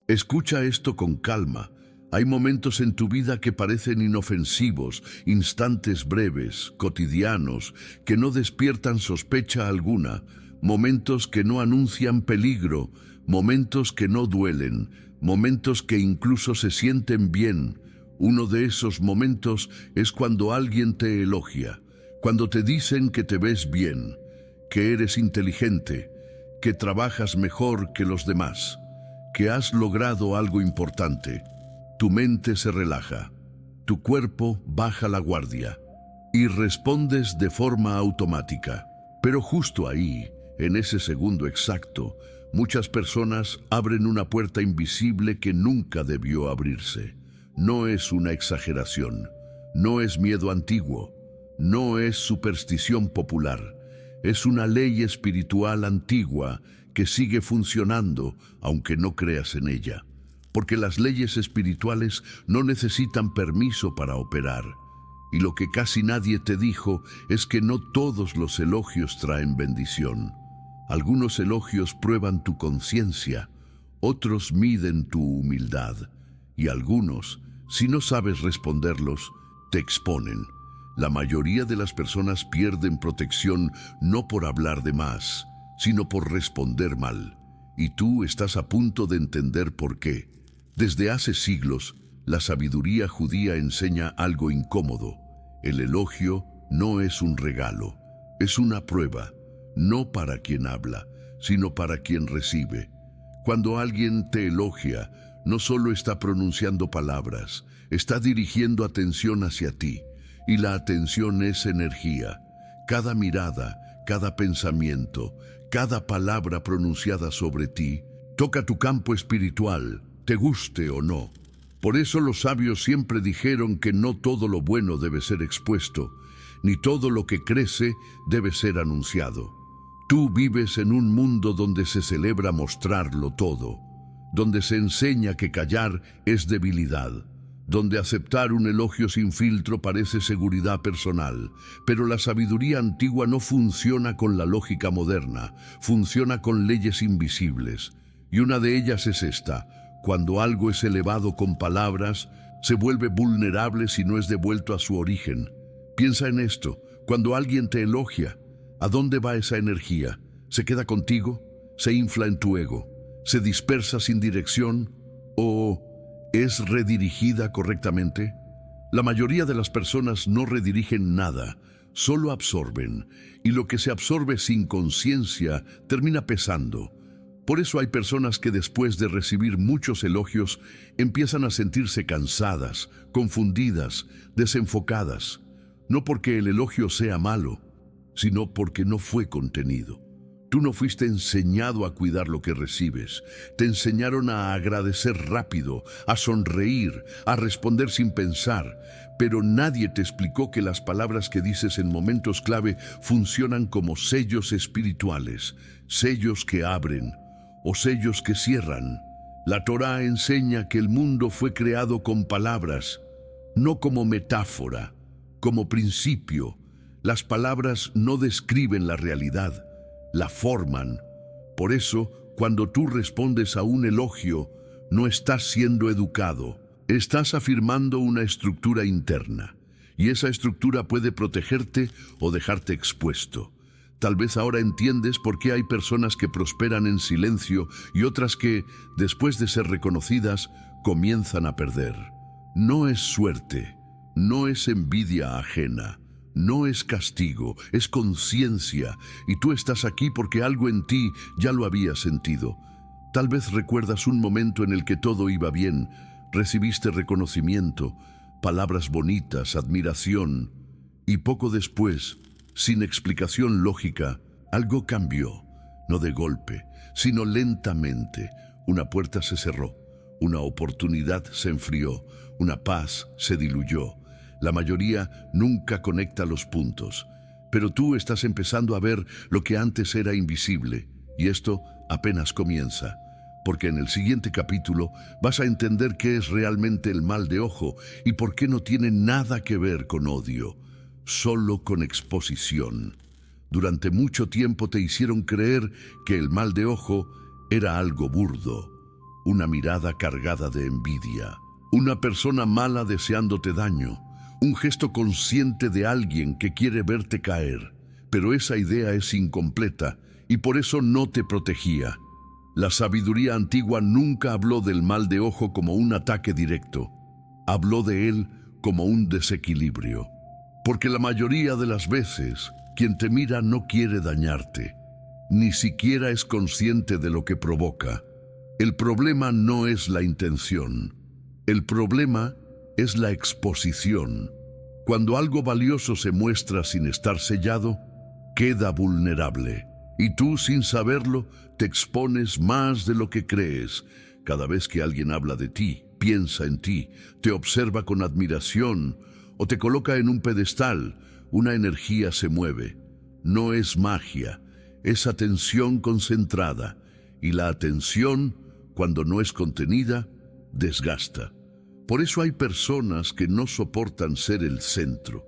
Escucha esto con calma. Hay momentos en tu vida que parecen inofensivos, instantes breves, cotidianos, que no despiertan sospecha alguna, momentos que no anuncian peligro, momentos que no duelen, momentos que incluso se sienten bien. Uno de esos momentos es cuando alguien te elogia, cuando te dicen que te ves bien, que eres inteligente, que trabajas mejor que los demás, que has logrado algo importante. Tu mente se relaja, tu cuerpo baja la guardia y respondes de forma automática. Pero justo ahí, en ese segundo exacto, muchas personas abren una puerta invisible que nunca debió abrirse. No es una exageración, no es miedo antiguo, no es superstición popular. Es una ley espiritual antigua que sigue funcionando aunque no creas en ella. Porque las leyes espirituales no necesitan permiso para operar. Y lo que casi nadie te dijo es que no todos los elogios traen bendición. Algunos elogios prueban tu conciencia, otros miden tu humildad, y algunos, si no sabes responderlos, te exponen. La mayoría de las personas pierden protección no por hablar de más, sino por responder mal. Y tú estás a punto de entender por qué. Desde hace siglos, la sabiduría judía enseña algo incómodo. El elogio no es un regalo, es una prueba, no para quien habla, sino para quien recibe. Cuando alguien te elogia, no solo está pronunciando palabras, está dirigiendo atención hacia ti, y la atención es energía. Cada mirada, cada pensamiento, cada palabra pronunciada sobre ti, toca tu campo espiritual, te guste o no. Por eso los sabios siempre dijeron que no todo lo bueno debe ser expuesto, ni todo lo que crece debe ser anunciado. Tú vives en un mundo donde se celebra mostrarlo todo, donde se enseña que callar es debilidad, donde aceptar un elogio sin filtro parece seguridad personal. Pero la sabiduría antigua no funciona con la lógica moderna, funciona con leyes invisibles. Y una de ellas es esta: cuando algo es elevado con palabras, se vuelve vulnerable si no es devuelto a su origen. Piensa en esto: cuando alguien te elogia, ¿a dónde va esa energía? ¿Se queda contigo? ¿Se infla en tu ego? ¿Se dispersa sin dirección? ¿O es redirigida correctamente? La mayoría de las personas no redirigen nada, solo absorben, y lo que se absorbe sin conciencia termina pesando. Por eso hay personas que después de recibir muchos elogios empiezan a sentirse cansadas, confundidas, desenfocadas. No porque el elogio sea malo, sino porque no fue contenido. Tú no fuiste enseñado a cuidar lo que recibes. Te enseñaron a agradecer rápido, a sonreír, a responder sin pensar. Pero nadie te explicó que las palabras que dices en momentos clave funcionan como sellos espirituales, sellos que abren o sellos que cierran. La Torá enseña que el mundo fue creado con palabras, no como metáfora, como principio. Las palabras no describen la realidad, la forman. Por eso, cuando tú respondes a un elogio, no estás siendo educado, estás afirmando una estructura interna, y esa estructura puede protegerte o dejarte expuesto. Tal vez ahora entiendes por qué hay personas que prosperan en silencio y otras que, después de ser reconocidas, comienzan a perder. No es suerte, no es envidia ajena, no es castigo, es conciencia, y tú estás aquí porque algo en ti ya lo había sentido. Tal vez recuerdas un momento en el que todo iba bien, recibiste reconocimiento, palabras bonitas, admiración, y poco después, sin explicación lógica, algo cambió, no de golpe, sino lentamente. Una puerta se cerró, una oportunidad se enfrió, una paz se diluyó. La mayoría nunca conecta los puntos, pero tú estás empezando a ver lo que antes era invisible, y esto apenas comienza, porque en el siguiente capítulo vas a entender qué es realmente el mal de ojo y por qué no tiene nada que ver con odio, solo con exposición. Durante mucho tiempo te hicieron creer que el mal de ojo era algo burdo, una mirada cargada de envidia, una persona mala deseándote daño, un gesto consciente de alguien que quiere verte caer. Pero esa idea es incompleta y por eso no te protegía. La sabiduría antigua nunca habló del mal de ojo como un ataque directo. Habló de él como un desequilibrio. Porque la mayoría de las veces, quien te mira no quiere dañarte. Ni siquiera es consciente de lo que provoca. El problema no es la intención. El problema es la exposición. Cuando algo valioso se muestra sin estar sellado, queda vulnerable. Y tú, sin saberlo, te expones más de lo que crees. Cada vez que alguien habla de ti, piensa en ti, te observa con admiración o te coloca en un pedestal, una energía se mueve. No es magia, es atención concentrada. Y la atención, cuando no es contenida, desgasta. Por eso hay personas que no soportan ser el centro,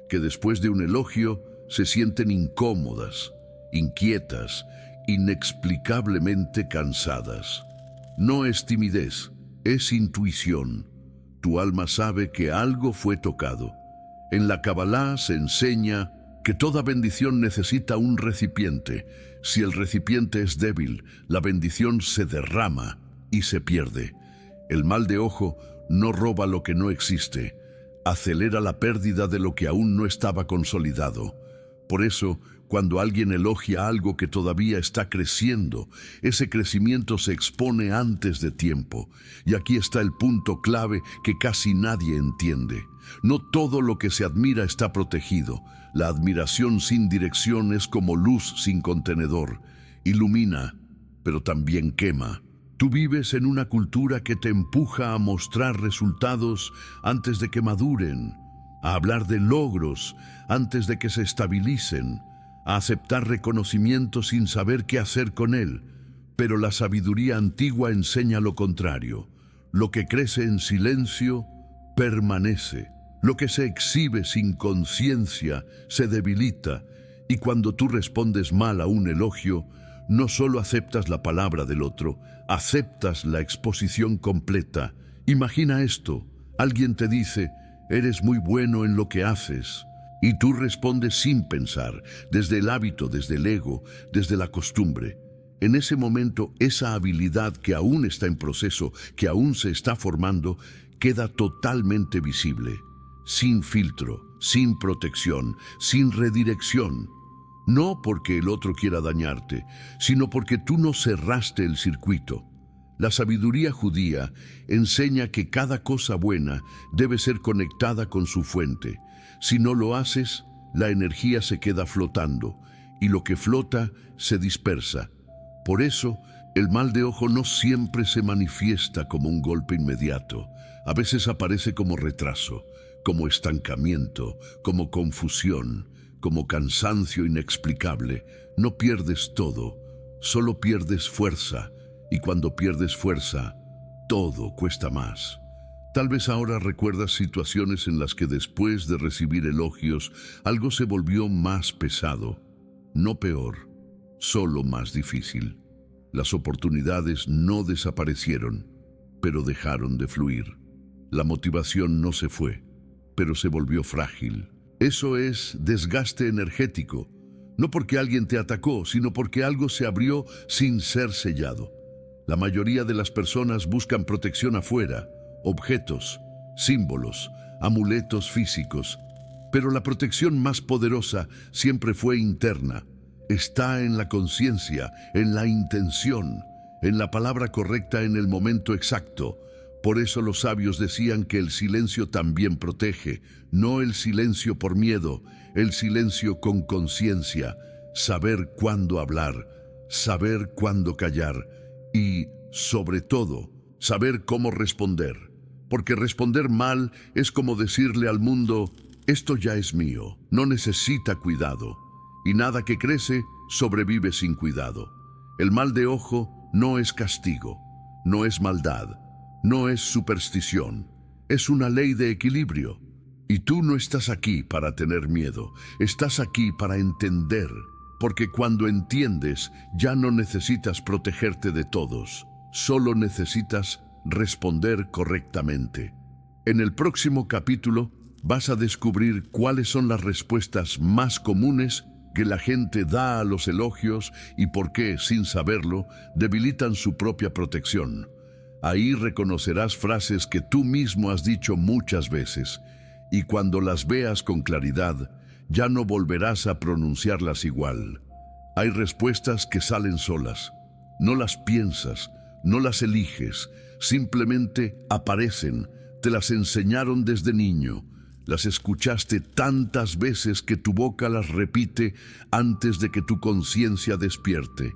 que después de un elogio se sienten incómodas, inquietas, inexplicablemente cansadas. No es timidez, es intuición. Tu alma sabe que algo fue tocado. En la Kabbalah se enseña que toda bendición necesita un recipiente. Si el recipiente es débil, la bendición se derrama y se pierde. El mal de ojo no roba lo que no existe, acelera la pérdida de lo que aún no estaba consolidado. Por eso, cuando alguien elogia algo que todavía está creciendo, ese crecimiento se expone antes de tiempo. Y aquí está el punto clave que casi nadie entiende. No todo lo que se admira está protegido. La admiración sin dirección es como luz sin contenedor. Ilumina, pero también quema. Tú vives en una cultura que te empuja a mostrar resultados antes de que maduren, a hablar de logros antes de que se estabilicen, a aceptar reconocimiento sin saber qué hacer con él. Pero la sabiduría antigua enseña lo contrario. Lo que crece en silencio, permanece. Lo que se exhibe sin conciencia, se debilita. Y cuando tú respondes mal a un elogio, no solo aceptas la palabra del otro, aceptas la exposición completa. Imagina esto, alguien te dice, eres muy bueno en lo que haces, y tú respondes sin pensar, desde el hábito, desde el ego, desde la costumbre. En ese momento, esa habilidad que aún está en proceso, que aún se está formando, queda totalmente visible, sin filtro, sin protección, sin redirección. No porque el otro quiera dañarte, sino porque tú no cerraste el circuito. La sabiduría judía enseña que cada cosa buena debe ser conectada con su fuente. Si no lo haces, la energía se queda flotando, y lo que flota se dispersa. Por eso, el mal de ojo no siempre se manifiesta como un golpe inmediato. A veces aparece como retraso, como estancamiento, como confusión, como cansancio inexplicable. No pierdes todo, solo pierdes fuerza, y cuando pierdes fuerza, todo cuesta más. Tal vez ahora recuerdas situaciones en las que después de recibir elogios, algo se volvió más pesado, no peor, solo más difícil. Las oportunidades no desaparecieron, pero dejaron de fluir. La motivación no se fue, pero se volvió frágil. Eso es desgaste energético, no porque alguien te atacó, sino porque algo se abrió sin ser sellado. La mayoría de las personas buscan protección afuera, objetos, símbolos, amuletos físicos, pero la protección más poderosa siempre fue interna. Está en la conciencia, en la intención, en la palabra correcta en el momento exacto. Por eso los sabios decían que el silencio también protege, no el silencio por miedo, el silencio con conciencia, saber cuándo hablar, saber cuándo callar y, sobre todo, saber cómo responder. Porque responder mal es como decirle al mundo, esto ya es mío, no necesita cuidado. Y nada que crece sobrevive sin cuidado. El mal de ojo no es castigo, no es maldad, no es superstición, es una ley de equilibrio. Y tú no estás aquí para tener miedo, estás aquí para entender, porque cuando entiendes ya no necesitas protegerte de todos, solo necesitas responder correctamente. En el próximo capítulo vas a descubrir cuáles son las respuestas más comunes que la gente da a los elogios y por qué, sin saberlo, debilitan su propia protección. Ahí reconocerás frases que tú mismo has dicho muchas veces, y cuando las veas con claridad, ya no volverás a pronunciarlas igual. Hay respuestas que salen solas. No las piensas, no las eliges, simplemente aparecen. Te las enseñaron desde niño. Las escuchaste tantas veces que tu boca las repite antes de que tu conciencia despierte.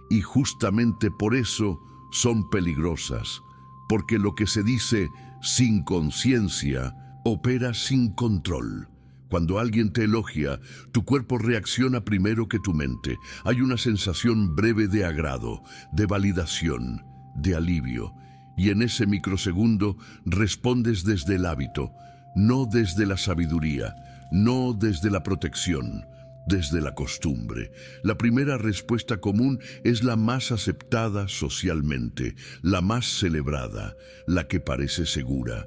Y justamente por eso son peligrosas, porque lo que se dice sin conciencia opera sin control. Cuando alguien te elogia, tu cuerpo reacciona primero que tu mente. Hay una sensación breve de agrado, de validación, de alivio. Y en ese microsegundo respondes desde el hábito, no desde la sabiduría, no desde la protección, desde la costumbre. La primera respuesta común es la más aceptada socialmente, la más celebrada, la que parece segura.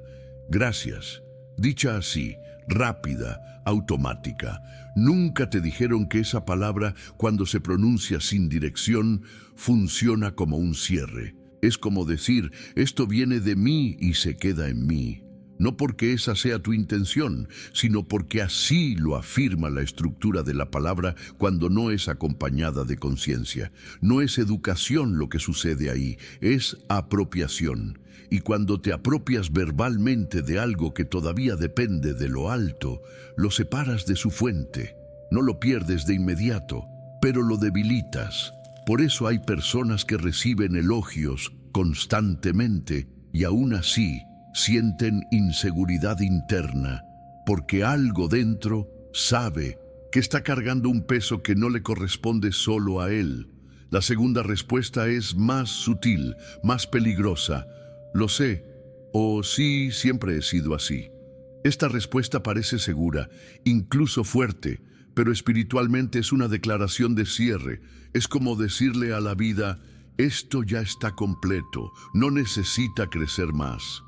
Gracias. Dicha así, rápida, automática. Nunca te dijeron que esa palabra, cuando se pronuncia sin dirección, funciona como un cierre. Es como decir, esto viene de mí y se queda en mí. No porque esa sea tu intención, sino porque así lo afirma la estructura de la palabra cuando no es acompañada de conciencia. No es educación lo que sucede ahí, es apropiación. Y cuando te apropias verbalmente de algo que todavía depende de lo alto, lo separas de su fuente. No lo pierdes de inmediato, pero lo debilitas. Por eso hay personas que reciben elogios constantemente y aún así sienten inseguridad interna, porque algo dentro sabe que está cargando un peso que no le corresponde solo a él. La segunda respuesta es más sutil, más peligrosa. Lo sé, o sí, siempre he sido así. Esta respuesta parece segura, incluso fuerte, pero espiritualmente es una declaración de cierre. Es como decirle a la vida, esto ya está completo, no necesita crecer más.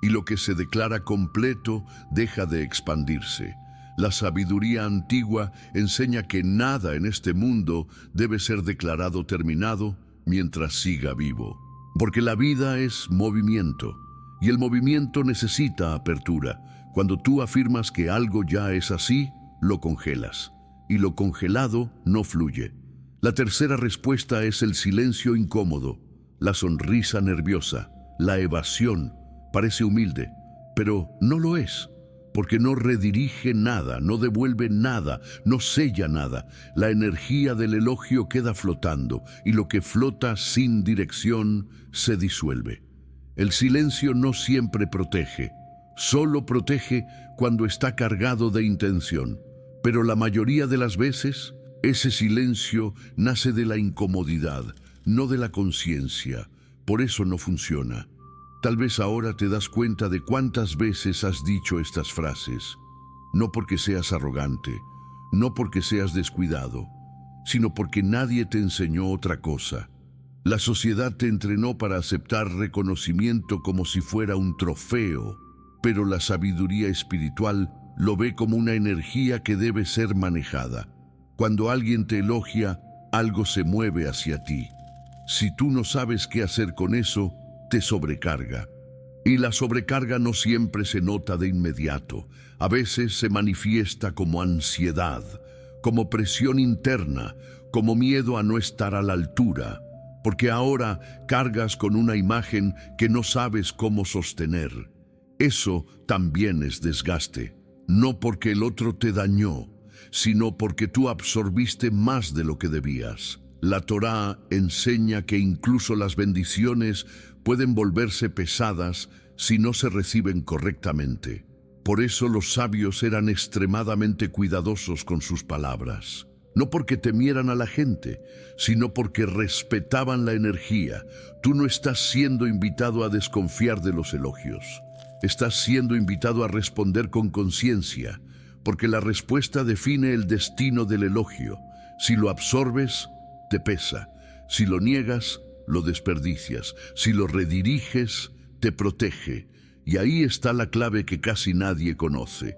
Y lo que se declara completo deja de expandirse. La sabiduría antigua enseña que nada en este mundo debe ser declarado terminado mientras siga vivo. Porque la vida es movimiento, y el movimiento necesita apertura. Cuando tú afirmas que algo ya es así, lo congelas, y lo congelado no fluye. La tercera respuesta es el silencio incómodo, la sonrisa nerviosa, la evasión. Parece humilde, pero no lo es, porque no redirige nada, no devuelve nada, no sella nada. La energía del elogio queda flotando, y lo que flota sin dirección se disuelve. El silencio no siempre protege, solo protege cuando está cargado de intención. Pero la mayoría de las veces, ese silencio nace de la incomodidad, no de la conciencia. Por eso no funciona. Tal vez ahora te das cuenta de cuántas veces has dicho estas frases. No porque seas arrogante, no porque seas descuidado, sino porque nadie te enseñó otra cosa. La sociedad te entrenó para aceptar reconocimiento como si fuera un trofeo, pero la sabiduría espiritual lo ve como una energía que debe ser manejada. Cuando alguien te elogia, algo se mueve hacia ti. Si tú no sabes qué hacer con eso, te sobrecarga. Y la sobrecarga no siempre se nota de inmediato. A veces se manifiesta como ansiedad, como presión interna, como miedo a no estar a la altura, porque ahora cargas con una imagen que no sabes cómo sostener. Eso también es desgaste, no porque el otro te dañó, sino porque tú absorbiste más de lo que debías. La Torá enseña que incluso las bendiciones pueden volverse pesadas si no se reciben correctamente. Por eso los sabios eran extremadamente cuidadosos con sus palabras. No porque temieran a la gente, sino porque respetaban la energía. Tú no estás siendo invitado a desconfiar de los elogios. Estás siendo invitado a responder con conciencia, porque la respuesta define el destino del elogio. Si lo absorbes, te pesa. Si lo niegas, lo desperdicias. Si lo rediriges, te protege. Y ahí está la clave que casi nadie conoce.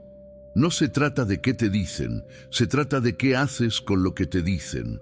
No se trata de qué te dicen, se trata de qué haces con lo que te dicen.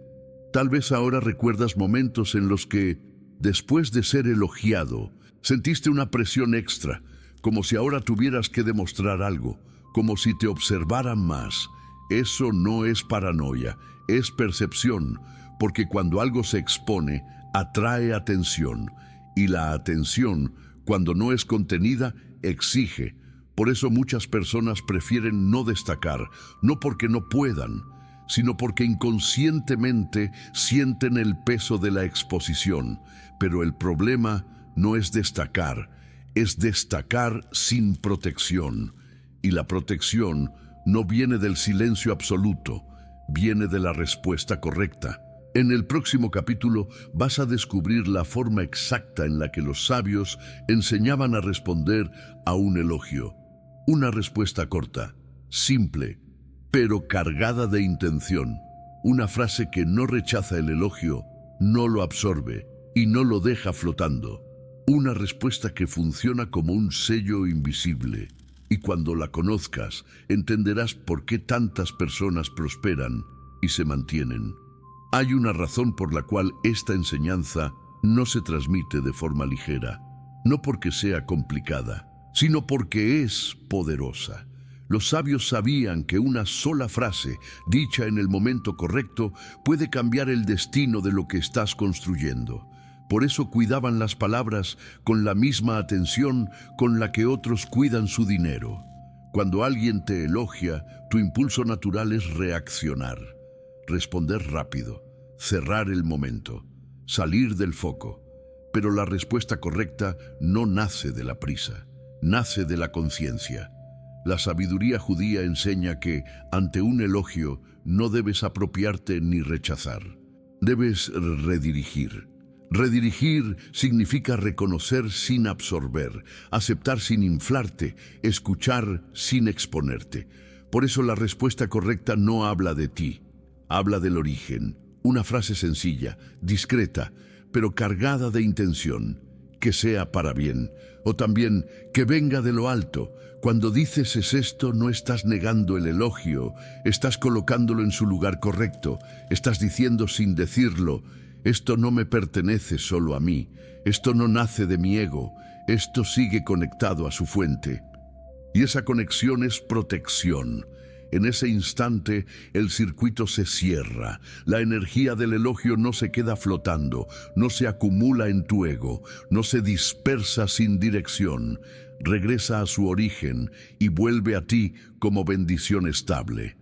Tal vez ahora recuerdas momentos en los que, después de ser elogiado, sentiste una presión extra, como si ahora tuvieras que demostrar algo, como si te observaran más. Eso no es paranoia, es percepción, porque cuando algo se expone, atrae atención, y la atención, cuando no es contenida, exige. Por eso muchas personas prefieren no destacar, no porque no puedan, sino porque inconscientemente sienten el peso de la exposición. Pero el problema no es destacar, es destacar sin protección. Y la protección no viene del silencio absoluto, viene de la respuesta correcta. En el próximo capítulo vas a descubrir la forma exacta en la que los sabios enseñaban a responder a un elogio. Una respuesta corta, simple, pero cargada de intención. Una frase que no rechaza el elogio, no lo absorbe y no lo deja flotando. Una respuesta que funciona como un sello invisible. Y cuando la conozcas, entenderás por qué tantas personas prosperan y se mantienen. Hay una razón por la cual esta enseñanza no se transmite de forma ligera, no porque sea complicada, sino porque es poderosa. Los sabios sabían que una sola frase, dicha en el momento correcto, puede cambiar el destino de lo que estás construyendo. Por eso cuidaban las palabras con la misma atención con la que otros cuidan su dinero. Cuando alguien te elogia, tu impulso natural es reaccionar. Responder rápido, cerrar el momento, salir del foco. Pero la respuesta correcta no nace de la prisa, nace de la conciencia. La sabiduría judía enseña que, ante un elogio, no debes apropiarte ni rechazar. Debes redirigir. Redirigir significa reconocer sin absorber, aceptar sin inflarte, escuchar sin exponerte. Por eso la respuesta correcta no habla de ti. Habla del origen, una frase sencilla, discreta, pero cargada de intención, que sea para bien, o también que venga de lo alto. Cuando dices es esto, no estás negando el elogio, estás colocándolo en su lugar correcto, estás diciendo sin decirlo, esto no me pertenece solo a mí, esto no nace de mi ego, esto sigue conectado a su fuente. Y esa conexión es protección. En ese instante, el circuito se cierra. La energía del elogio no se queda flotando, no se acumula en tu ego, no se dispersa sin dirección. Regresa a su origen y vuelve a ti como bendición estable.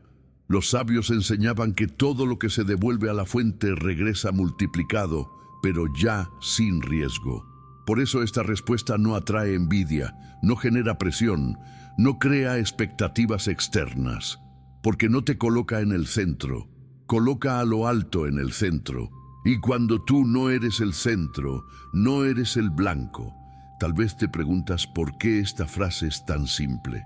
Los sabios enseñaban que todo lo que se devuelve a la fuente regresa multiplicado, pero ya sin riesgo. Por eso esta respuesta no atrae envidia, no genera presión, no crea expectativas externas, porque no te coloca en el centro, coloca a lo alto en el centro. Y cuando tú no eres el centro, no eres el blanco. Tal vez te preguntas por qué esta frase es tan simple,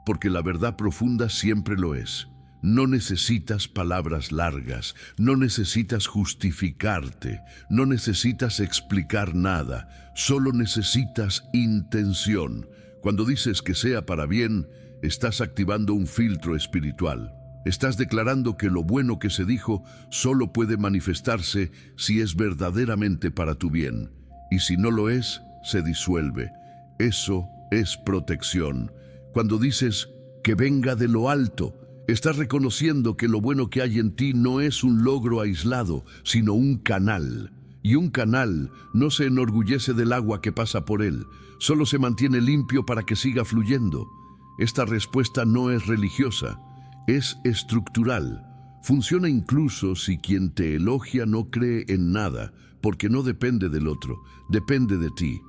porque la verdad profunda siempre lo es. No necesitas palabras largas, no necesitas justificarte, no necesitas explicar nada, solo necesitas intención. Cuando dices que sea para bien, estás activando un filtro espiritual. Estás declarando que lo bueno que se dijo solo puede manifestarse si es verdaderamente para tu bien. Y si no lo es, se disuelve. Eso es protección. Cuando dices que venga de lo alto, estás reconociendo que lo bueno que hay en ti no es un logro aislado, sino un canal. Y un canal no se enorgullece del agua que pasa por él, solo se mantiene limpio para que siga fluyendo. Esta respuesta no es religiosa, es estructural. Funciona incluso si quien te elogia no cree en nada, porque no depende del otro, depende de ti.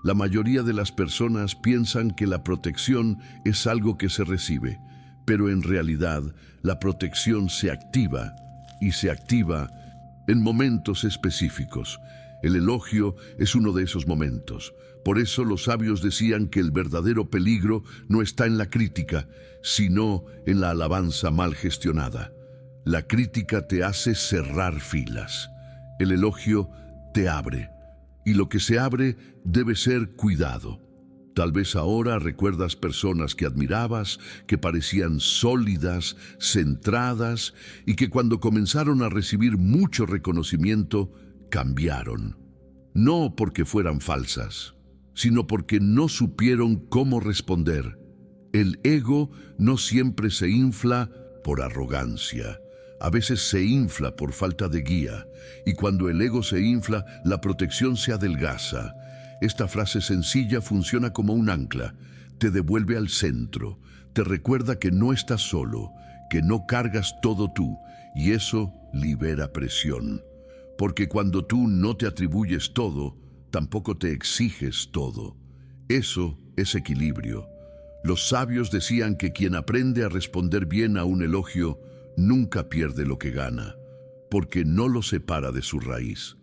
La mayoría de las personas piensan que la protección es algo que se recibe, pero en realidad la protección se activa, y se activa en momentos específicos. El elogio es uno de esos momentos. Por eso los sabios decían que el verdadero peligro no está en la crítica, sino en la alabanza mal gestionada. La crítica te hace cerrar filas. El elogio te abre. y lo que se abre debe ser cuidado. Tal vez ahora recuerdas personas que admirabas, que parecían sólidas, centradas, y que cuando comenzaron a recibir mucho reconocimiento, cambiaron. No porque fueran falsas, sino porque no supieron cómo responder. El ego no siempre se infla por arrogancia. A veces se infla por falta de guía, y cuando el ego se infla, la protección se adelgaza. Esta frase sencilla funciona como un ancla, te devuelve al centro, te recuerda que no estás solo, que no cargas todo tú, y eso libera presión. Porque cuando tú no te atribuyes todo, tampoco te exiges todo. Eso es equilibrio. Los sabios decían que quien aprende a responder bien a un elogio nunca pierde lo que gana, porque no lo separa de su raíz.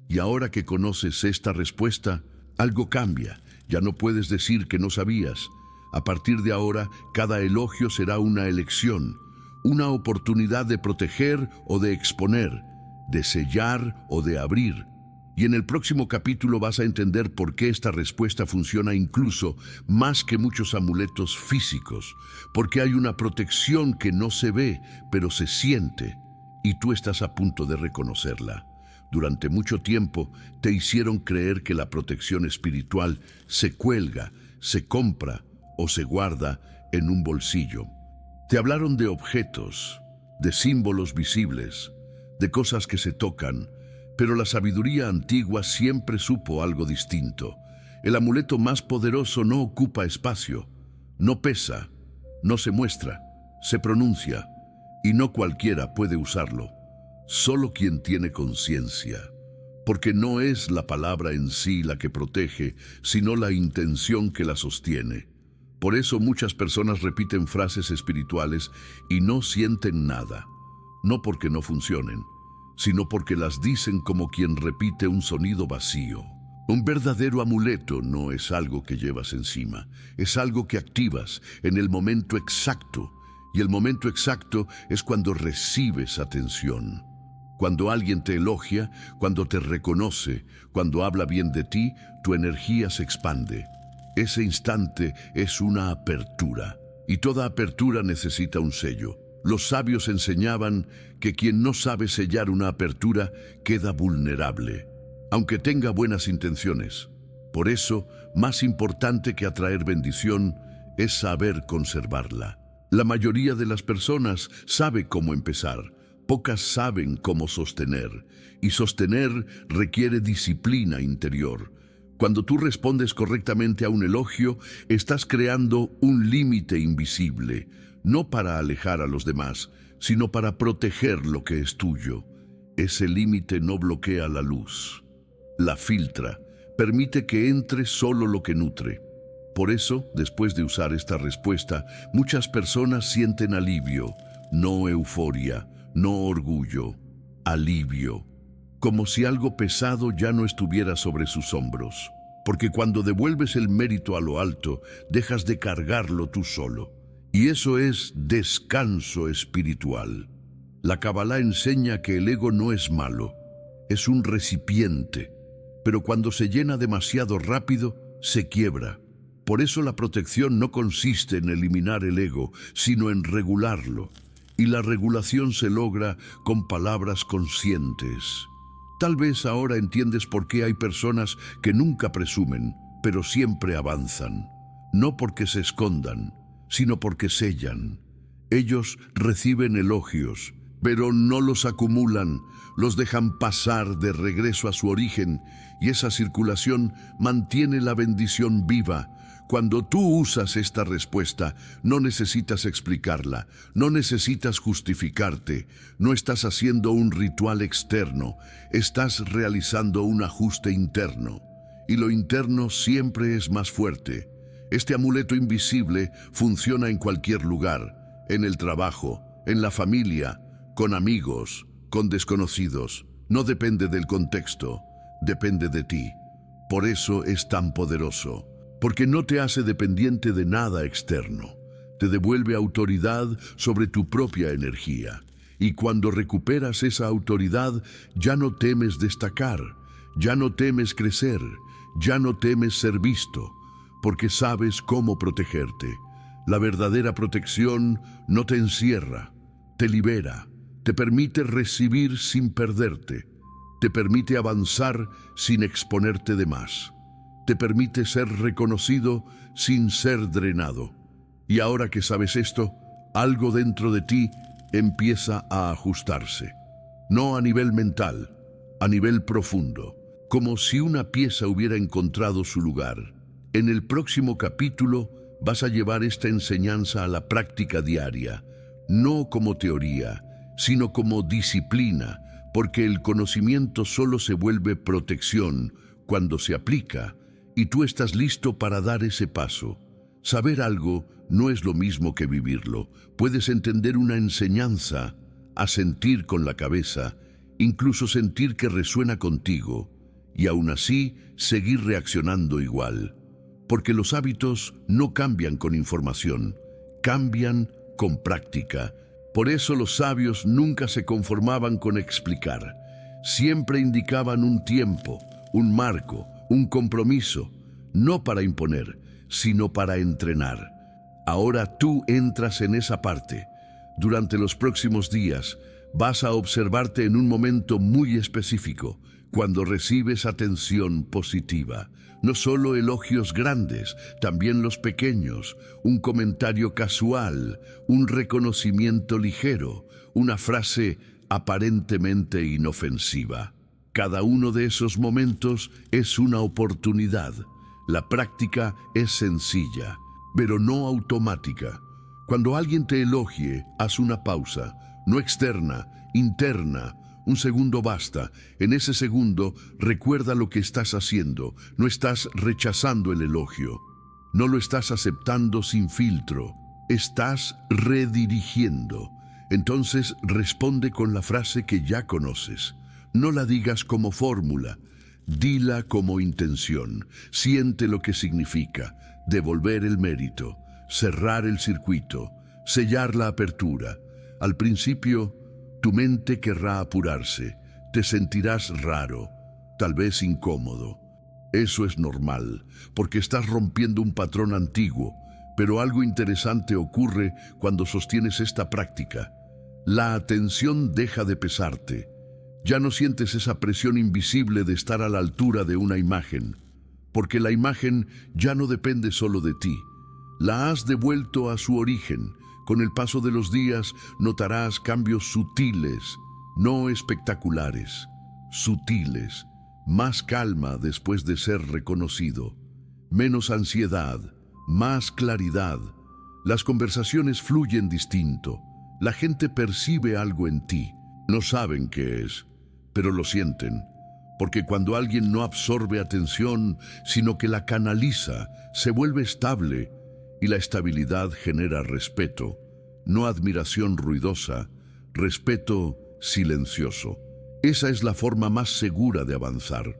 Y ahora que conoces esta respuesta, algo cambia. Ya no puedes decir que no sabías. A partir de ahora, cada elogio será una elección, una oportunidad de proteger o de exponer, de sellar o de abrir. Y en el próximo capítulo vas a entender por qué esta respuesta funciona incluso más que muchos amuletos físicos, porque hay una protección que no se ve, pero se siente, y tú estás a punto de reconocerla. Durante mucho tiempo te hicieron creer que la protección espiritual se cuelga, se compra o se guarda en un bolsillo. Te hablaron de objetos, de símbolos visibles, de cosas que se tocan, pero la sabiduría antigua siempre supo algo distinto. El amuleto más poderoso no ocupa espacio, no pesa, no se muestra, se pronuncia, y no cualquiera puede usarlo. Solo quien tiene conciencia, porque no es la palabra en sí la que protege, sino la intención que la sostiene. Por eso muchas personas repiten frases espirituales y no sienten nada, no porque no funcionen, sino porque las dicen como quien repite un sonido vacío. Un verdadero amuleto no es algo que llevas encima, es algo que activas en el momento exacto, y el momento exacto es cuando recibes atención. Cuando alguien te elogia, cuando te reconoce, cuando habla bien de ti, tu energía se expande. Ese instante es una apertura, y toda apertura necesita un sello. Los sabios enseñaban que quien no sabe sellar una apertura queda vulnerable, aunque tenga buenas intenciones. Por eso, más importante que atraer bendición es saber conservarla. La mayoría de las personas sabe cómo empezar. Pocas saben cómo sostener, y sostener requiere disciplina interior. Cuando tú respondes correctamente a un elogio, estás creando un límite invisible, no para alejar a los demás, sino para proteger lo que es tuyo. Ese límite no bloquea la luz, la filtra, permite que entre solo lo que nutre. Por eso, después de usar esta respuesta, muchas personas sienten alivio, no euforia, no orgullo, alivio, como si algo pesado ya no estuviera sobre sus hombros. Porque cuando devuelves el mérito a lo alto, dejas de cargarlo tú solo. Y eso es descanso espiritual. La Kabbalah enseña que el ego no es malo, es un recipiente, pero cuando se llena demasiado rápido, se quiebra. Por eso la protección no consiste en eliminar el ego, sino en regularlo. Y la regulación se logra con palabras conscientes. Tal vez ahora entiendes por qué hay personas que nunca presumen, pero siempre avanzan. No porque se escondan, sino porque sellan. Ellos reciben elogios, pero no los acumulan, los dejan pasar de regreso a su origen, y esa circulación mantiene la bendición viva. Cuando tú usas esta respuesta, no necesitas explicarla, no necesitas justificarte, no estás haciendo un ritual externo, estás realizando un ajuste interno. Y lo interno siempre es más fuerte. Este amuleto invisible funciona en cualquier lugar, en el trabajo, en la familia, con amigos, con desconocidos. No depende del contexto, depende de ti. Por eso es tan poderoso. Porque no te hace dependiente de nada externo. Te devuelve autoridad sobre tu propia energía. Y cuando recuperas esa autoridad, ya no temes destacar, Ya no temes crecer, ya no temes ser visto, porque sabes cómo protegerte. La verdadera protección no te encierra, te libera, te permite recibir sin perderte, te permite avanzar sin exponerte de más, te permite ser reconocido sin ser drenado. Y ahora que sabes esto, algo dentro de ti empieza a ajustarse. No a nivel mental, a nivel profundo, como si una pieza hubiera encontrado su lugar. En el próximo capítulo vas a llevar esta enseñanza a la práctica diaria, no como teoría, sino como disciplina, porque el conocimiento solo se vuelve protección cuando se aplica, y tú estás listo para dar ese paso. Saber algo no es lo mismo que vivirlo. Puedes entender una enseñanza, asentir con la cabeza, incluso sentir que resuena contigo, y aún así seguir reaccionando igual. Porque los hábitos no cambian con información, cambian con práctica. Por eso los sabios nunca se conformaban con explicar. Siempre indicaban un tiempo, un marco, un compromiso, no para imponer, sino para entrenar. Ahora tú entras en esa parte. Durante los próximos días vas a observarte en un momento muy específico, cuando recibes atención positiva. No solo elogios grandes, también los pequeños, un comentario casual, un reconocimiento ligero, una frase aparentemente inofensiva. Cada uno de esos momentos es una oportunidad. La práctica es sencilla, pero no automática. Cuando alguien te elogie, haz una pausa, no externa, interna. Un segundo basta. En ese segundo, recuerda lo que estás haciendo. No estás rechazando el elogio. No lo estás aceptando sin filtro. Estás redirigiendo. Entonces, responde con la frase que ya conoces. No la digas como fórmula. Dila como intención. Siente lo que significa. Devolver el mérito. Cerrar el circuito. Sellar la apertura. Al principio, tu mente querrá apurarse, te sentirás raro, tal vez incómodo. Eso es normal, porque estás rompiendo un patrón antiguo, pero algo interesante ocurre cuando sostienes esta práctica. La atención deja de pesarte. Ya no sientes esa presión invisible de estar a la altura de una imagen, porque la imagen ya no depende solo de ti. La has devuelto a su origen. Con el paso de los días notarás cambios sutiles, no espectaculares, sutiles, más calma después de ser reconocido, menos ansiedad, más claridad. Las conversaciones fluyen distinto, la gente percibe algo en ti, no saben qué es, pero lo sienten, porque cuando alguien no absorbe atención, sino que la canaliza, se vuelve estable, y la estabilidad genera respeto, no admiración ruidosa, respeto silencioso. Esa es la forma más segura de avanzar.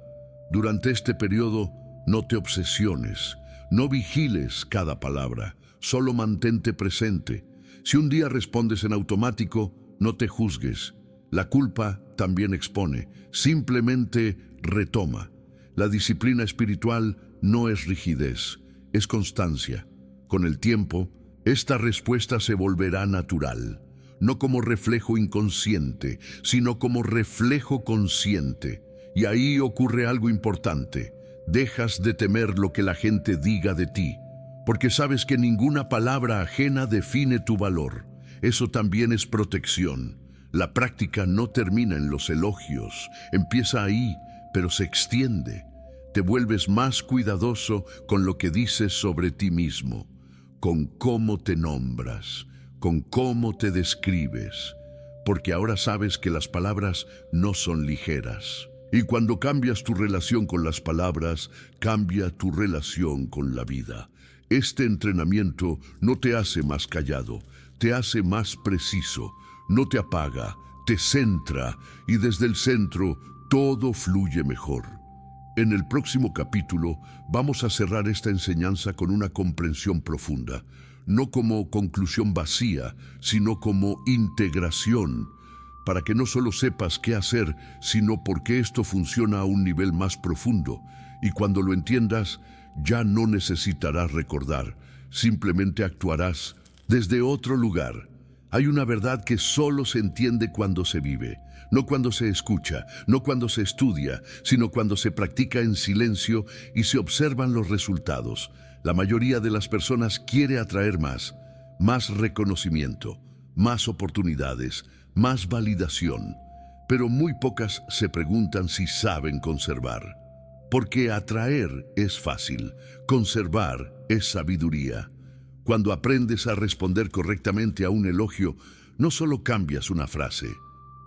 Durante este periodo, no te obsesiones, no vigiles cada palabra, solo mantente presente. Si un día respondes en automático, no te juzgues. La culpa también expone, simplemente retoma. La disciplina espiritual no es rigidez, es constancia. Con el tiempo, esta respuesta se volverá natural, no como reflejo inconsciente, sino como reflejo consciente. Y ahí ocurre algo importante. Dejas de temer lo que la gente diga de ti, porque sabes que ninguna palabra ajena define tu valor. Eso también es protección. La práctica no termina en los elogios, empieza ahí, pero se extiende. Te vuelves más cuidadoso con lo que dices sobre ti mismo, con cómo te nombras, con cómo te describes, porque ahora sabes que las palabras no son ligeras. Y cuando cambias tu relación con las palabras, cambia tu relación con la vida. Este entrenamiento no te hace más callado, te hace más preciso, no te apaga, te centra, y desde el centro todo fluye mejor. En el próximo capítulo vamos a cerrar esta enseñanza con una comprensión profunda, no como conclusión vacía, sino como integración, para que no solo sepas qué hacer, sino por qué esto funciona a un nivel más profundo. Y cuando lo entiendas, ya no necesitarás recordar, simplemente actuarás desde otro lugar. Hay una verdad que solo se entiende cuando se vive, no cuando se escucha, no cuando se estudia, sino cuando se practica en silencio y se observan los resultados. La mayoría de las personas quiere atraer más reconocimiento, más oportunidades, más validación, pero muy pocas se preguntan si saben conservar. Porque atraer es fácil, conservar es sabiduría. Cuando aprendes a responder correctamente a un elogio, no solo cambias una frase,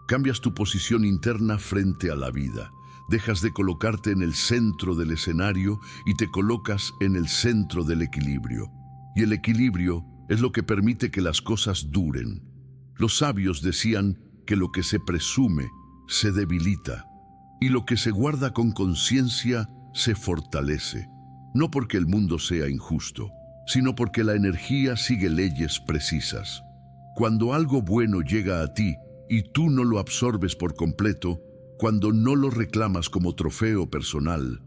cambias tu posición interna frente a la vida. Dejas de colocarte en el centro del escenario y te colocas en el centro del equilibrio. Y el equilibrio es lo que permite que las cosas duren. Los sabios decían que lo que se presume se debilita y lo que se guarda con conciencia se fortalece. No porque el mundo sea injusto, sino porque la energía sigue leyes precisas. Cuando algo bueno llega a ti y tú no lo absorbes por completo, cuando no lo reclamas como trofeo personal,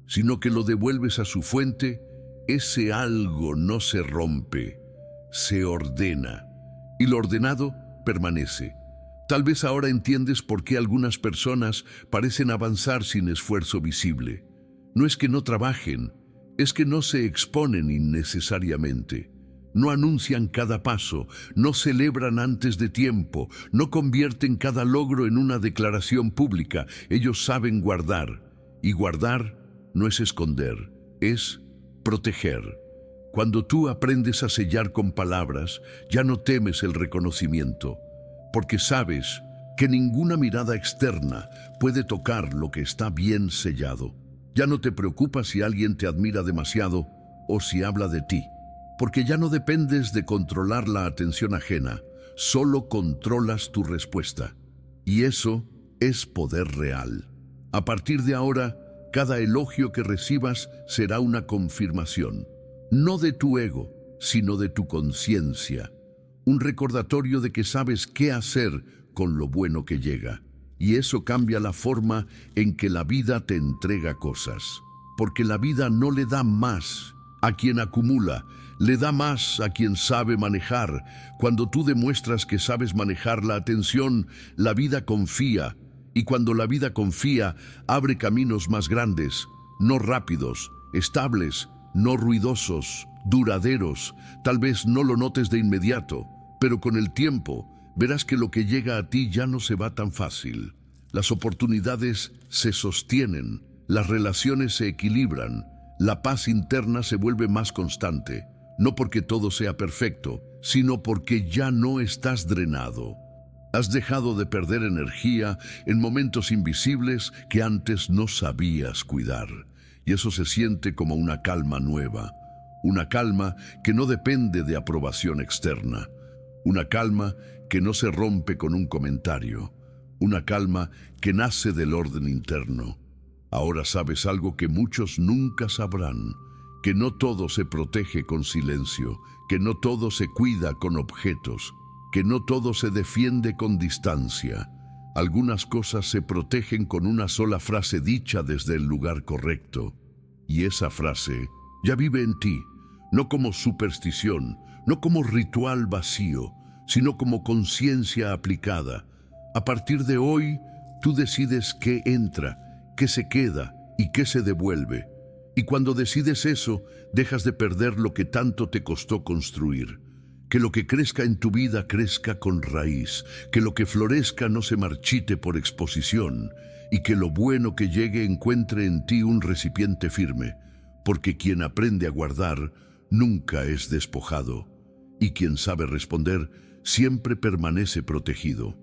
sino que lo devuelves a su fuente, ese algo no se rompe, se ordena. Y lo ordenado permanece. Tal vez ahora entiendes por qué algunas personas parecen avanzar sin esfuerzo visible. No es que no trabajen, es que no se exponen innecesariamente. No anuncian cada paso, no celebran antes de tiempo, no convierten cada logro en una declaración pública. Ellos saben guardar. Y guardar no es esconder, es proteger. Cuando tú aprendes a sellar con palabras, ya no temes el reconocimiento, porque sabes que ninguna mirada externa puede tocar lo que está bien sellado. Ya no te preocupas si alguien te admira demasiado o si habla de ti, porque ya no dependes de controlar la atención ajena, solo controlas tu respuesta. Y eso es poder real. A partir de ahora, cada elogio que recibas será una confirmación, no de tu ego, sino de tu conciencia. Un recordatorio de que sabes qué hacer con lo bueno que llega. Y eso cambia la forma en que la vida te entrega cosas. Porque la vida no le da más a quien acumula, le da más a quien sabe manejar. Cuando tú demuestras que sabes manejar la atención, la vida confía. Y cuando la vida confía, abre caminos más grandes, no rápidos, estables, no ruidosos, duraderos. Tal vez no lo notes de inmediato, pero con el tiempo verás que lo que llega a ti ya no se va tan fácil. Las oportunidades se sostienen, las relaciones se equilibran, la paz interna se vuelve más constante, no porque todo sea perfecto, sino porque ya no estás drenado. Has dejado de perder energía en momentos invisibles que antes no sabías cuidar. Y eso se siente como una calma nueva, una calma que no depende de aprobación externa, una calma que no se rompe con un comentario, una calma que nace del orden interno. Ahora sabes algo que muchos nunca sabrán, que no todo se protege con silencio, que no todo se cuida con objetos, que no todo se defiende con distancia. Algunas cosas se protegen con una sola frase dicha desde el lugar correcto. Y esa frase ya vive en ti, no como superstición, no como ritual vacío, sino como conciencia aplicada. A partir de hoy, tú decides qué entra, qué se queda y qué se devuelve. Y cuando decides eso, dejas de perder lo que tanto te costó construir. Que lo que crezca en tu vida crezca con raíz, que lo que florezca no se marchite por exposición, y que lo bueno que llegue encuentre en ti un recipiente firme, porque quien aprende a guardar nunca es despojado, y quien sabe responder siempre permanece protegido.